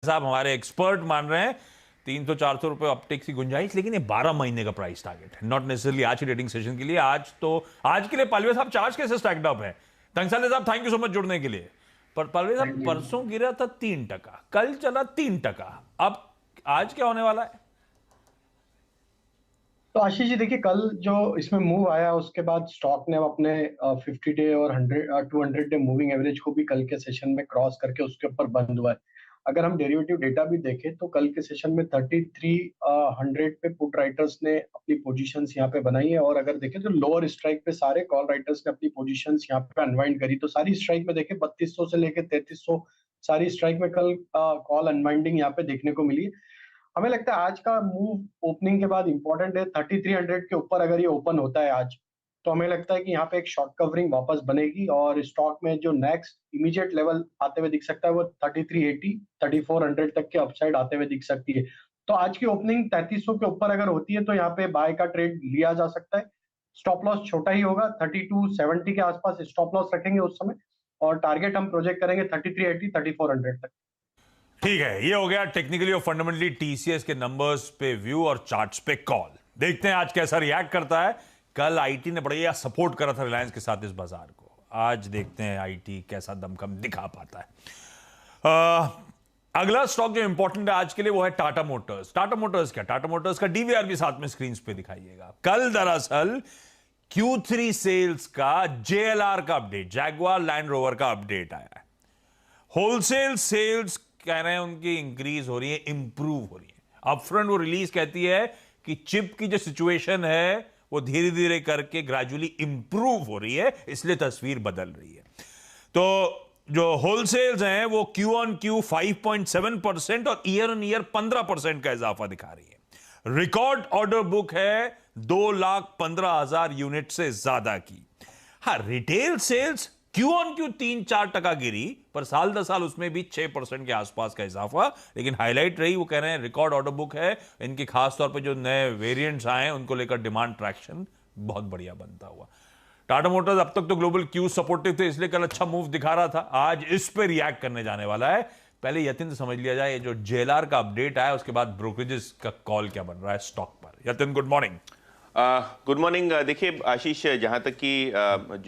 साहब हमारे एक्सपर्ट मान रहे हैं 300-400 रुपए अपटेक की गुंजाइश, लेकिन ये 12 महीने का प्राइस टारगेट है, नॉट नेसेसरली आज की ट्रेडिंग सेशन के लिए। आज के लिए पालवे साहब चार्ज कैसे स्टैक्ड अप है? तंगसाले साहब थैंक यू सो मच जुड़ने के लिए। पर पालवे साहब थैंक यू। परसों गिरा था 3%, कल चला 3%, अब आज क्या होने वाला है? तो आशीष जी देखिए, कल जो इसमें मूव आया उसके बाद स्टॉक ने अपने 50 डे और 200 डे मूविंग एवरेज को भी कल के सेशन में क्रॉस करके उसके ऊपर बंद हुआ है। अगर हम डेरिवेटिव डेटा भी देखें तो कल के सेशन में 3300 पे पुट राइटर्स ने अपनी पोजीशंस यहाँ पे बनाई है, और अगर देखें तो लोअर स्ट्राइक पे सारे कॉल राइटर्स ने अपनी पोजीशंस यहाँ पे अनवाइंड करी। तो सारी स्ट्राइक में देखें 3200 से लेकर 3300 सारी स्ट्राइक में कल कॉल अनवाइंडिंग यहाँ पे देखने को मिली। हमें लगता है आज का मूव ओपनिंग के बाद इंपॉर्टेंट है। 3300 के ऊपर अगर ये ओपन होता है आज, तो हमें लगता है कि यहाँ पे एक शॉर्ट कवरिंग वापस बनेगी और स्टॉक में जो नेक्स्ट इमीडिएट लेवल आते हुए दिख सकता है वो 3380 3400 तक के अपसाइड आते हुए दिख सकती है। तो आज की ओपनिंग 3300 के ऊपर अगर होती है तो यहाँ पे बाय का ट्रेड लिया जा सकता है। स्टॉप लॉस छोटा ही होगा, 3270 के आसपास स्टॉप लॉस रखेंगे उस समय, और टारगेट हम प्रोजेक्ट करेंगे 3380 3400 तक। ठीक है, ये हो गया टेक्निकली और फंडामेंटली टीसीएस के नंबर्स पे व्यू और चार्ट्स पे कॉल। देखते हैं आज कैसा रिएक्ट करता है। कल आईटी ने बढ़िया सपोर्ट करा था रिलायंस के साथ इस बाजार को। आज देखते हैं आईटी कैसा दमखम दिखा पाता है। अगला स्टॉक जो इंपॉर्टेंट है आज के लिए वो है टाटा मोटर्स। टाटा मोटर्स क्या, टाटा मोटर्स का डीवीआर भी साथ में स्क्रीन पे दिखाइएगा। कल दरअसल Q3 सेल्स का जेएलआर का अपडेट, जैगुआर लैंड रोवर का अपडेट आया है। होलसेल सेल्स कह रहे हैं उनकी इंक्रीज हो रही है, इंप्रूव हो रही है। अपफ्रंट वो रिलीज कहती है कि चिप की जो सिचुएशन है वो धीरे धीरे करके ग्रेजुअली इंप्रूव हो रही है, इसलिए तस्वीर बदल रही है। तो जो होलसेल्स हैं वो क्यू ऑन क्यू 5.7% और ईयर ऑन ईयर 15% का इजाफा दिखा रही है। रिकॉर्ड ऑर्डर बुक है 2,15,000 यूनिट से ज्यादा की। हाँ, retail sales Q on Q 3-4% गिरी, पर साल दर साल उसमें भी 6% के आसपास का इजाफा। लेकिन हाईलाइट रही, वो कह रहे हैं रिकॉर्ड ऑर्डर बुक है, इनकी खास तौर पे जो नए वेरिएंट्स आए हैं उनको लेकर डिमांड ट्रैक्शन बहुत बढ़िया बनता हुआ। टाटा मोटर्स अब तक तो ग्लोबल क्यू सपोर्टिव थे, इसलिए कल अच्छा मूव दिखा रहा था। आज इस पे रिएक्ट करने जाने वाला है। पहले यतिन से समझ लिया जाए, ये जो जेएलआर का अपडेट आया उसके बाद ब्रोकरेजेस का कॉल क्या बन रहा है स्टॉक पर। Yatin, good morning. Good morning. देखिए आशीष, जहाँ तक कि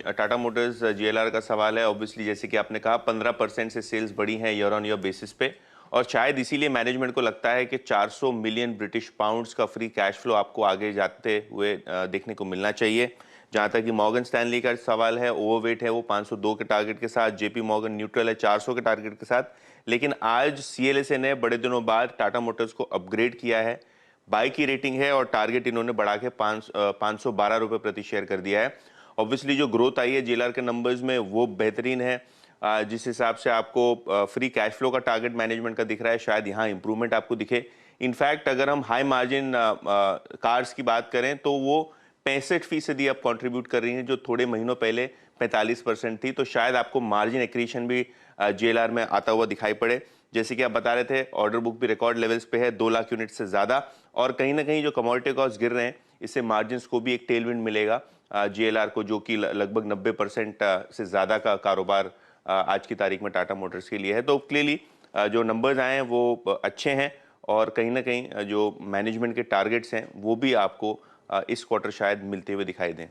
टाटा मोटर्स जेएलआर का सवाल है, ऑब्वियसली जैसे कि आपने कहा 15% से सेल्स बढ़ी हैं ईयर ऑन ईयर बेसिस पे, और शायद इसीलिए मैनेजमेंट को लगता है कि 400 मिलियन ब्रिटिश पाउंड्स का फ्री कैश फ्लो आपको आगे जाते हुए देखने को मिलना चाहिए। जहाँ तक कि मॉर्गन स्टैनली का सवाल है, ओवरवेट है वो 502 के टारगेट के साथ, जेपी मॉर्गन न्यूट्रल है 400 के टारगेट के साथ। लेकिन आज सीएलएसए ने बड़े दिनों बाद टाटा मोटर्स को अपग्रेड किया है, बाई की रेटिंग है और टारगेट इन्होंने बढ़ा के 512 रुपये प्रति शेयर कर दिया है। ऑब्वियसली जो ग्रोथ आई है जेएलआर के नंबर्स में वो बेहतरीन है। जिस हिसाब से आपको फ्री कैश फ्लो का टारगेट मैनेजमेंट का दिख रहा है, शायद यहाँ इंप्रूवमेंट आपको दिखे। इनफैक्ट अगर हम हाई मार्जिन कार्स की बात करें तो वो 65% अब कंट्रीब्यूट कर रही हैं, जो थोड़े महीनों पहले 45% थी। तो शायद आपको मार्जिन एक्रीशन भी जेएलआर में आता हुआ दिखाई पड़े। जैसे कि आप बता रहे थे, ऑर्डर बुक भी रिकॉर्ड लेवल्स पे है, 2 लाख यूनिट से ज़्यादा, और कहीं ना कहीं जो कमोडिटी कॉस्ट गिर रहे हैं इससे मार्जिन्स को भी एक टेलविंड मिलेगा जेएलआर को, जो कि लगभग 90% से ज़्यादा का कारोबार आज की तारीख में टाटा मोटर्स के लिए है। तो क्लियरली जो नंबर्स आए हैं वो अच्छे हैं, और कहीं ना कहीं जो मैनेजमेंट के टारगेट्स हैं वो भी आपको इस क्वार्टर शायद मिलते हुए दिखाई दें।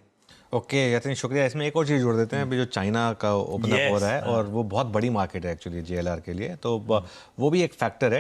ओके यतिन, शुक्रिया। इसमें एक और चीज़ जोड़ देते हैं, अभी जो चाइना का ओपन अप हो रहा है और वो बहुत बड़ी मार्केट है एक्चुअली जेएलआर के लिए, तो वो भी एक फैक्टर है।